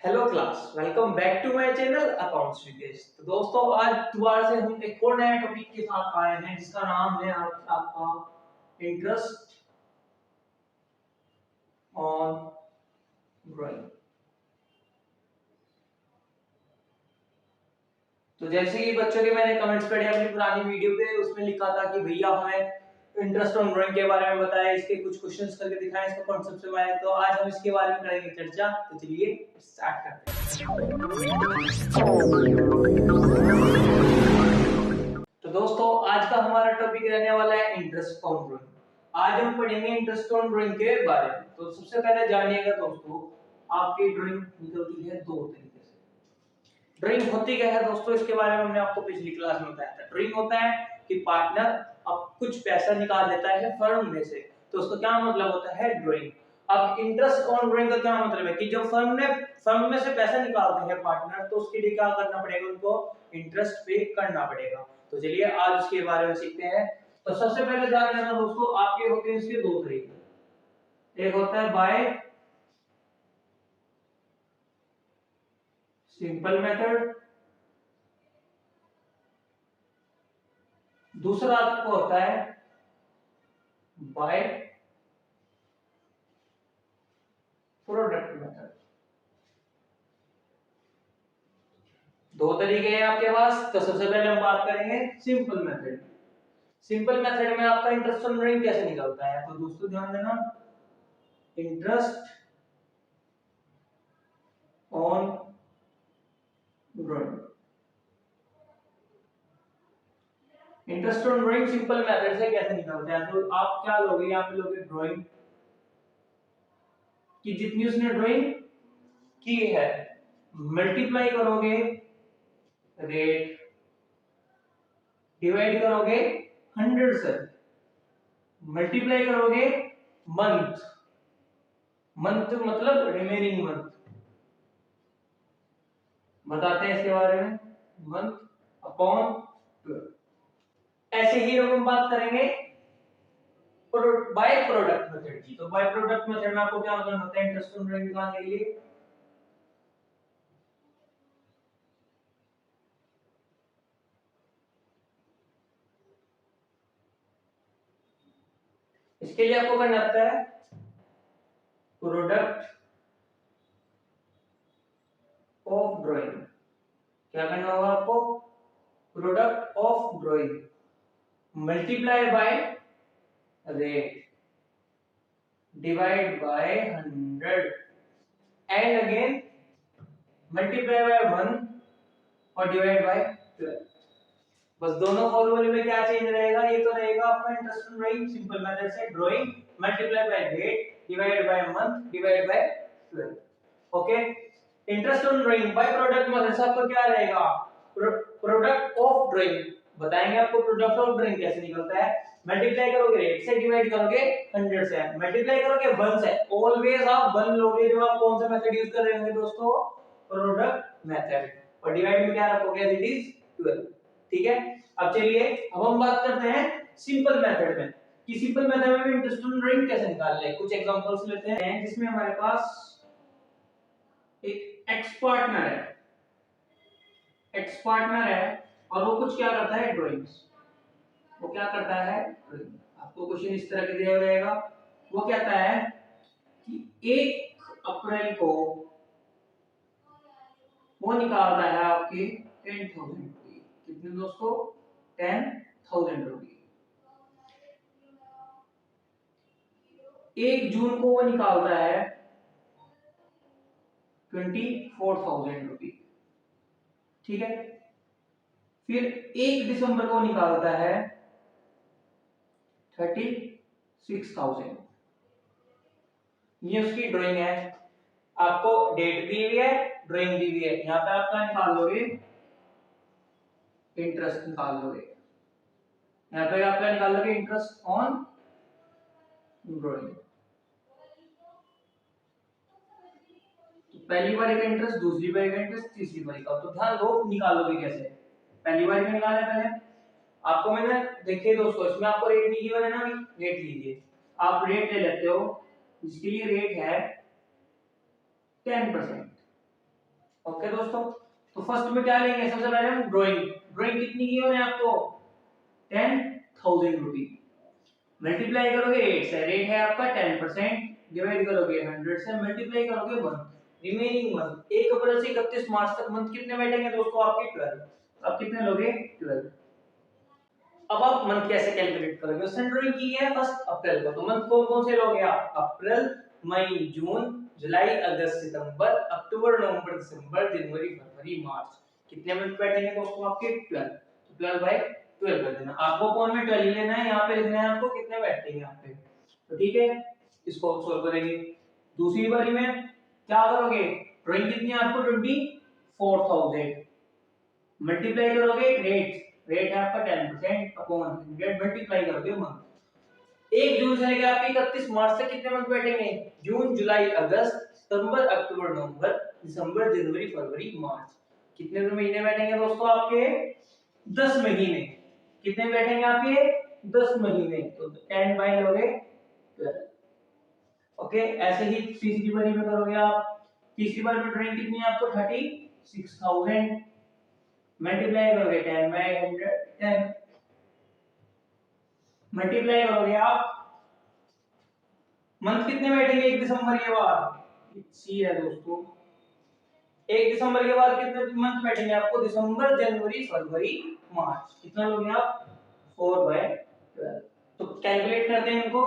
Hello class, welcome back to my channel accounts विदेश। तो दोस्तों, आज दोबारा से हम एक और नए टॉपिक के साथ आए हैं जिसका नाम है आपका इंटरेस्ट ऑन ड्राइंग। तो जैसे कि बच्चों के मैंने कमेंट्स पढ़े अपनी पुरानी वीडियो पे, उसमें लिखा था कि भैया हमें इंटरेस्ट ऑन ड्राइंग के बारे में बताएं, इसके कुछ क्वेश्चंस करके दिखाएं, इसका कॉन्सेप्ट से बताएं। तो आज हम इसके बारे में करेंगे चर्चा। तो चलिए स्टार्ट करते हैं। तो दोस्तों, आज का हमारा टॉपिक रहने वाला है इंटरेस्ट ऑन ड्राइंग। आज हम पढ़ेंगे इंटरेस्ट ऑन ड्राइंग के बारे में। तो सबसे पहले जानिएगा दोस्तों, आपकी ड्राइंग निकलती है दो तरीके से। ड्राइंग होती क्या है दोस्तों, इसके बारे में हमने आपको पिछली क्लास में बताया था। ड्राइंग होता है कि पार्टनर अब कुछ पैसा निकाल देता है फर्म में से, तो उसका क्या मतलब होता है, ड्राइंग। अब इंटरेस्ट ऑन ड्राइंग का क्या मतलब है कि जब फर्म में से पैसा निकालते हैं पार्टनर, तो उसके लिए क्या करना पड़ेगा, उनको इंटरेस्ट पे करना पड़ेगा। तो चलिए आज उसके बारे में सीखते हैं। तो सबसे पहले ध्यान देना दोस्तों, आपके होते हैं इसके दो तरीके। एक होता है बाय सिंपल मेथड, दूसरा आपको होता है बाय प्रोडक्ट मेथड। दो तरीके हैं आपके पास। तो सबसे पहले हम बात करेंगे सिंपल मेथड। सिंपल मेथड में आपका इंटरेस्ट ऑन ड्राइंग कैसे निकलता है। तो दोस्तों ध्यान देना, interest on drawing, interest on drawing simple method से कैसे निकलता है। तो आप क्या लोगे, यहाँ पे लोगे ड्राइंग की जितनी उसने ड्राइंग की है, मल्टीप्लाई करोगे रेट, डिवाइड करोगे 100 से, मल्टीप्लाई करोगे मंथ, मंथ मतलब रिमेनिंग मंथ, बताते हैं इसके बारे में, मंथ अपॉन 12। ऐसे ही हम बात करेंगे बाय प्रोडक्ट मेथड की। तो बाय प्रोडक्ट मेथड में आपको क्या करना होता है इंटरेस्ट ऑन ड्राइंग निकालने के लिए, इसके लिए आपको करना होता है प्रोडक्ट ऑफ ड्राइंग। क्या करना होगा आपको, product of drawing multiply by rate, divide by 100 and again multiply by 1 और divide by 12। बस दोनों फॉर्मूले में क्या चेंज रहेगा, ये तो रहेगा आपका interest on drawing simple method से, drawing multiply by rate divide by month divide by 12। Okay, interest on drawing by product method से आपको क्या रहेगा, प्रोडक्ट ऑफ ड्राइंग। बताएंगे आपको प्रोडक्ट ऑफ ड्राइंग कैसे निकलता है। मल्टीप्लाई करोगे रेट से, डिवाइड करोगे 100 से, मल्टीप्लाई करोगे 1 से। ऑलवेज आप 1 लोगे जब आप कौन सा मेथड यूज कर रहे होंगे दोस्तों, प्रोडक्ट मेथड, और डिवाइड में क्या रखोगे एज इट इज 12। ठीक है। अब चलिए, अब हम बात करते हैं सिंपल मेथड में कि सिंपल मेथड में इंटरेस्ट ऑन ड्राइंग कैसे निकालना है। कुछ एग्जांपल्स लेते हैं जिसमें हमारे पास एक एक्स पार्टनर है, एक्स पार्टनर है और वो कुछ क्या करता है, ड्राइंग्स। वो क्या करता है, ड्राइंग। आपको क्वेश्चन इस तरह के दिया जाएगा। वो कहता है कि 1 अप्रैल को वो निकालता है आपके 10,000 रुपए। कितने दोस्तों, 10,000 रुपए। 1 जून को वो निकालता है 24,000 रुपए। ठीक है। फिर 1 दिसंबर को निकालता है 36,000। ये उसकी ड्राइंग है। आपको डेट दी हुई है, ड्राइंग दी हुई है। यहाँ पे आप क्या निकाल लोगे, इंटरेस्ट निकाल लोगे। यहाँ पे आप क्या निकाल लोगे, इंटरेस्ट ऑन ड्राइंग। पहली बार का इंटरेस्ट, दूसरी बार का इंटरेस्ट, तीसरी बार का। तो ध्यान दो निकालोगे कैसे। पहली बार का निकालना है पहले आपको, मैंने देखिए दोस्तों इसमें आपको रेट नहीं गिवन है ना, अभी रेट लीजिए। आप रेट ले लेते हो, इसके लिए रेट है 10%। ओके दोस्तों, तो फर्स्ट में क्या लेंगे, सबसे पहले हम ड्राइंग। ड्राइंग कितनी की होने आपको 10,000 रुपी। मल्टीप्लाई करोगे 8 से, रेट है आपका 10%, डिवाइड करोगे 100 से, मल्टीप्लाई करोगे मंथ। रिमेनिंग मंथ 1 अप्रैल से 31 मार्च तक मंथ कितने बैठेंगे दोस्तों आपके 12। तो आप कितने लोगे 12। अब आप मंथ कैसे कैलकुलेट करोगे, उसने ड्राइंग की है फर्स्ट अप्रैल को, तो मंथ कौन कौन से लोगे आप, अप्रैल मई जून जुलाई अगस्त सितंबर अक्टूबर नवंबर दिसंबर जनवरी फरवरी मार्च। कितने मंथ बैठेंगे दोस्तों आपके 12। तो 12 बाय 12 कर देना, आपको कौन में 12 लेना है, यहाँ पे लिखना है आपको कितने बैठेंगे यहाँ पे। तो ठीक है, इसको सॉल्व करेंगे। दूसरी बारी में क्या करोगे, ड्राइंग कितनी है आपको 24,000, मल्टीप्लाई करोगे रेट, रेट है आपका 10% अपॉन 100, मल्टीप्लाई करोगे मंथ। 1 जून से लेकर आपके 31 मार्च तक कितने मंथ बैठेंगे, जून जुलाई अगस्त सितंबर अक्टूबर नवंबर दिसंबर जनवरी फरवरी मार्च। कितने महीने बैठेंगे दोस्तों आपके 10 महीने। कितने बैठेंगे आपके 10 महीने, तो 10 बाय लोगे 12। ओके, ऐसे ही तीसरी बारी में करोगे आप। तीसरी बार में ड्राइंग कितनी है आपको 36,000, मल्टीप्लाई करोगे 10 बाय 100 10, मल्टीप्लाई करोगे आप मंथ कितने बैठेंगे 1 दिसंबर के बाद, सी है दोस्तों, 1 दिसंबर के बाद कितने मंथ बैठेंगे आपको, दिसंबर जनवरी फरवरी मार्च। कितना लोगे आप 4 बाय 12। तो कैलकुलेट करते हैं इनको,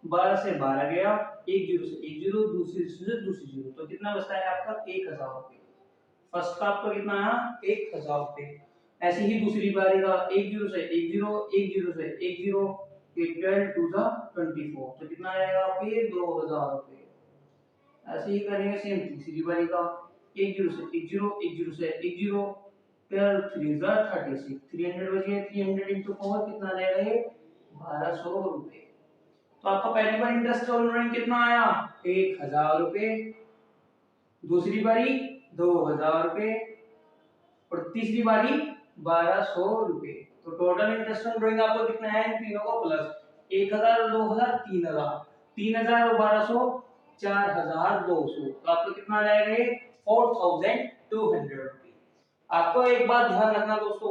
12 से 12 गया, एक जीरो से एक जीरो, दूसरी से दूसरी जीरो, तो कितना बचता है आपका 1000 रुपए। फर्स्ट का आपका कितना आया 1000 रुपए। ऐसे ही दूसरी बारी का एक जीरो से एक जीरो, एक जीरो से एक जीरो, 12 टू द 24, तो कितना आएगा आपके 2000 रुपए। ऐसे ही करेंगे सेम तीसरी बारी का, एक जीरो से एक जीरो, एक जीरो से एक जीरो, 12 3 जा 36, 300 बचे, 300 into 4 कितना आ जाएगा ये 1200 रुपए। तो आपका पहली बार इंटरेस्ट ऑन कितना आया 1000 रुपए, दूसरी बारी 2000 रुपए और तीसरी बारी 1200 रुपए। तो टोटल इंटरेस्ट ऑन ड्राइंग आपको कितना है इन तीनों को प्लस 1000 2000 3000, 3000 और 1200 4200, तो आपको कितना आ जाएगा ये 4200 रुपए। आपको एक बात ध्यान रखना दोस्तों,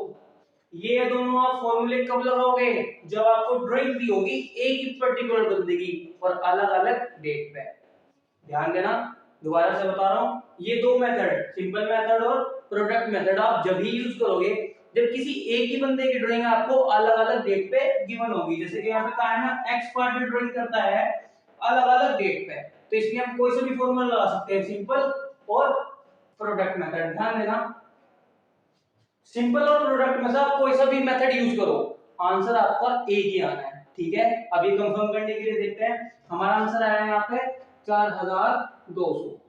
ये दोनों आप फॉर्मूले कब लगाओगे, जब आपको ड्राइंग दी होगी एक ही पर्टिकुलर बंदे की और अलग अलग डेट पे। ध्यान देना, दोबारा से बता रहा हूं, ये दो मेथड सिंपल मेथड और प्रोडक्ट मेथड आप जब ही यूज करोगे जब किसी एक ही बंदे की ड्राइंग आपको अलग अलग डेट पे गिवन होगी। जैसे कि यहाँ पे कहा है ना एक्स पार्ट ड्राइंग करता है अलग अलग डेट पे, तो इसलिए हम कोई सा भी फॉर्मूला लगा सकते हैं, सिंपल और प्रोडक्ट मेथड। ध्यान देना, सिंपल और प्रोडक्ट में से आप कोई सा भी मेथड यूज करो, आंसर आपका एक ही आना है। ठीक है, अभी कंफर्म करने के लिए देखते हैं, हमारा आंसर आया है यहाँ पे 4200।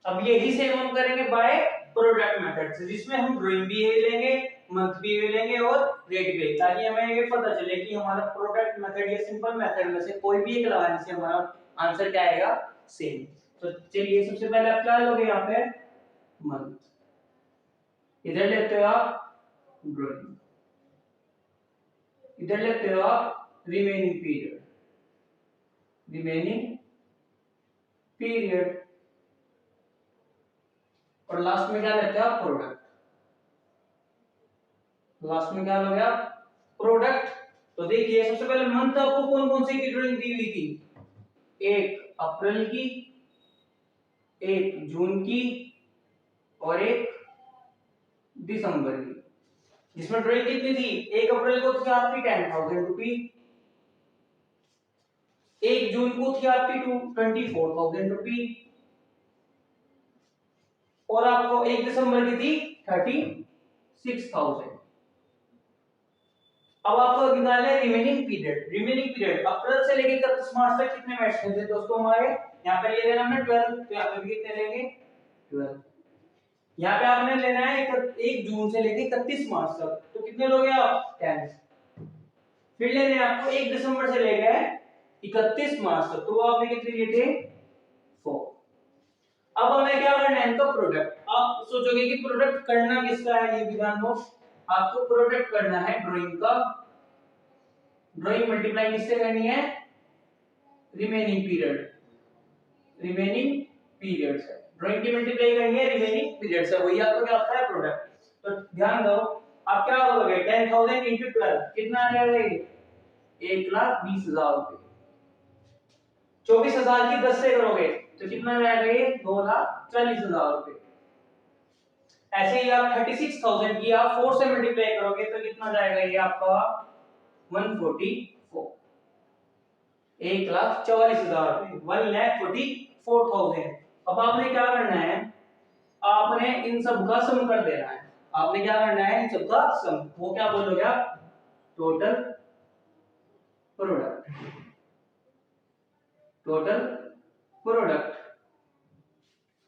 अब यही सेम हम करेंगे बाय प्रोडक्ट मेथड से, जिसमें हम ड्राइंग भी लेंगे, मंथ भी लेंगे और रेट भी, ताकि हमें ये पता चले कि हमारा प्रोडक्ट मेथड या सिंपल मेथड में से कोई भी एक लगाने से हमारा आंसर क्या आएगा सेम। तो चलिए सबसे पहले आप क्या लोगे यहाँ पे मंथ, इधर लेते हो आप ड्राइंग, इधर लेते हो आप रिमेनिंग पीरियड, रिमेनिंग पीरियड, और लास्ट में क्या लेते हो आप प्रोडक्ट, लास्ट में क्या लोगे आप प्रोडक्ट। तो देखिए सबसे पहले मंथ आपको कौन कौन से की ड्राइंग दी हुई थी, एक अप्रैल की, एक जून की और एक दिसंबर की, जिसमें ड्राइंग कितनी थी, एक अप्रैल को थी आपकी 10,000 रुपी, एक जून को थी आपकी 24,000 रुपी और आपको एक दिसंबर की थी 36,000। अब आपको निकालना है रिमेनिंग पीरियड। रिमेनिंग पीरियड अप्रैल से लेकर 31 मार्च तक कितने बैठते थे दोस्तों हमारे, यहाँ पे ये लेना हमने 12, तो यहाँ पे भी कितने लेंगे 12। यहाँ पे आपने लेना है 1 जून से लेकर 31 मार्च तक, तो कितने लोगे आप 10। फिर लेने हैं आपको 1 दिसंबर से लेकर 31 मार्च तक, तो वो आपने कितने लिए थे 4। अब हमें क्या करना है इनका प्रोडक्ट। आप सोचोगे कि प्रोडक्ट करना किसका है, ये भी ध्यान दो, आपको प्रोडक्ट करना है ड्राइंग का। ड्राइंग मल्टीप्लाई किससे करनी है, रिमेनिंग पीरियड, रिमेनिंग पीरियड से। ड्राइंग की मल्टीप्लाई करेंगे रिमेनिंग पीरियड से, वही आपको क्या होता है प्रोडक्ट। तो ध्यान दो आप क्या करोगे 10,000 into 12 कितना आ जाएगा ये 1,20,000 रुपए। 24,000 की 10 से करोगे तो कितना आ जाएगा ये 2,40,000 रुपए। ऐसे ही आप 36,000 की आप 4 से मल्टीप्लाई करोगे तो कितना जाएगा ये आपका 144 1,44,000 रुपए 1,44,000। अब आपने क्या करना है आपने इन सब का सम कर देना है। आपने क्या करना है इन सब का सम, वो क्या बोलोगे आप टोटल प्रोडक्ट। टोटल प्रोडक्ट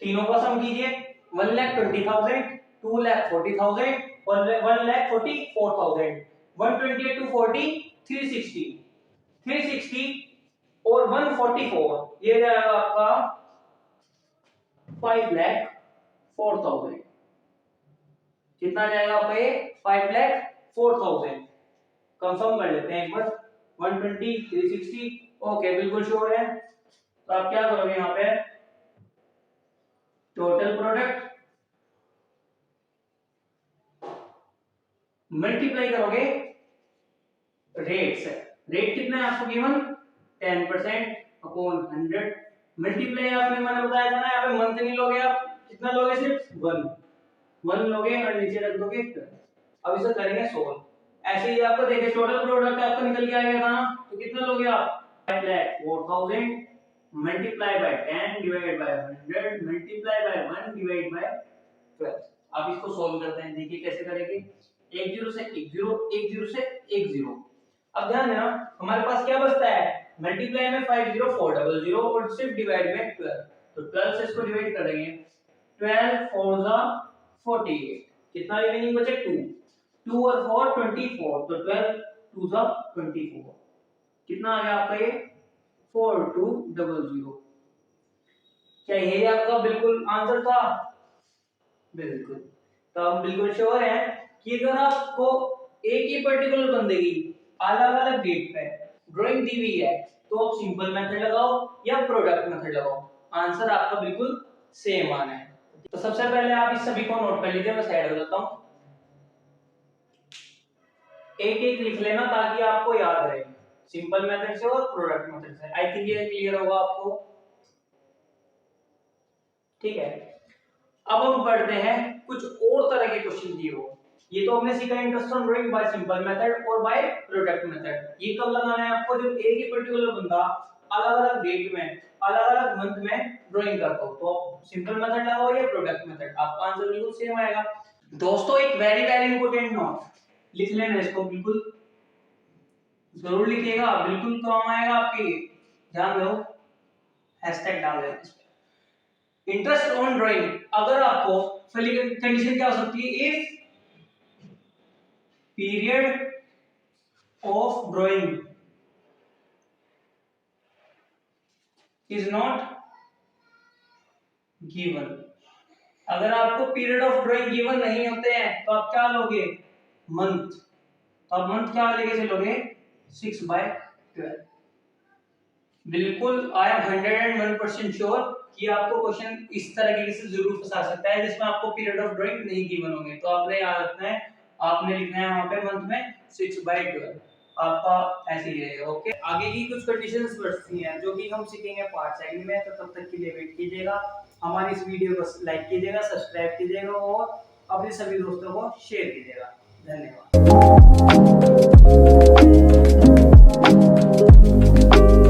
तीनों का सम कीजिए 1,20,000 2,40,000 और 1,44,000 128 to 40 360 360 और 144 ये जाएगा आपका 5,04,000। कितना जाएगा आपका ये 5,04,000। कंफर्म कर लेते हैं एक बार 120 360 ओके बिल्कुल श्योर है। तो आप क्या करोगे यहाँ पे टोटल प्रोडक्ट मल्टीप्लाई करोगे रेट से। रेट कितना है आपको गिवन 10% अपॉन 100 मल्टीप्लाई आपने मैंने बताया था ना यहाँ पे मंथ नहीं लोगे आप कितना लोगे सिर्फ 1 लोगे और नीचे रख दोगे 12। अब इसे करेंगे सोल्व। ऐसे ही आपको देखिए टोटल प्रोडक्ट आपका निकल के आ गया था ना तो कितना लोगे आप 5,04,000 multiply by 10 divide by 100 multiply by 1 divide by 12। आप इसको सोल्व करते हैं देखिए कैसे करेंगे 1 0 से 1 0 1 0 से 1 0। अब ध्यान देना हमारे पास क्या बचता है मल्टीप्लाई में 50400 और सिर्फ डिवाइड में 12 तो 12 से इसको डिवाइड करेंगे 12 4 जा 48 कितना रिमेनिंग बचे 2 और 4 24 तो 12 2 जा 24 कितना आ गया आपका ये 4200। क्या ये आपका बिल्कुल आंसर था बिल्कुल। तो हम बिल्कुल श्योर हैं कि अगर आपको एक ही पर्टिकुलर बंदे की अलग अलग डेट पे ड्राइंग दी हुई है तो आप सिंपल मेथड लगाओ या प्रोडक्ट मेथड लगाओ आंसर आपका बिल्कुल सेम आना है। तो सबसे पहले आप इस सभी को नोट कर लीजिए मैं साइड कर देता हूं एक एक लिख लेना ताकि आपको याद रहे सिंपल मेथड से और प्रोडक्ट मेथड से। आई थिंक ये क्लियर होगा आपको ठीक है। अब हम पढ़ते हैं कुछ और तरह के क्वेश्चन दिए हो। ये तो हमने सीखा interest on drawing bye simple method और बाय प्रोडक्ट मेथड। ये कब लगाना है आपको जब एक ही पर्टिकुलर बंदा अलग अलग डेट में अलग अलग मंथ में ड्राइंग करता हो तो सिंपल मेथड लगाओ या प्रोडक्ट मेथड आपका आंसर बिल्कुल सेम आएगा। दोस्तों एक वेरी वेरी इंपॉर्टेंट नोट लिख लेना इसको बिल्कुल जरूर लिखिएगा बिल्कुल काम आएगा आपके ध्यान दो हैशटैग डाल देना इंटरेस्ट ऑन ड्राइंग। अगर आपको कंडीशन क्या हो सकती है if period of drawing is not given. अगर आपको पीरियड ऑफ ड्राइंग गिवन नहीं होते हैं तो आप क्या लोगे मंथ। तो आप मंथ क्या लेके चलोगे 6/12। बिल्कुल आई एम 101% श्योर कि आपको क्वेश्चन इस तरीके से जरूर फंसा सकता है जिसमें आपको पीरियड ऑफ ड्राइंग नहीं गिवन होंगे। तो आपने याद रखना है आपने लिखना है वहां पे मंथ में 6/12 आपका ऐसे ही रहेगा ओके। आगे की कुछ कंडीशंस बचती हैं जो कि हम सीखेंगे पार्ट सेकंड में। तो तब तक के लिए वेट कीजिएगा हमारी इस वीडियो को लाइक कीजिएगा सब्सक्राइब कीजिएगा और अपने सभी दोस्तों को शेयर कीजिएगा। धन्यवाद।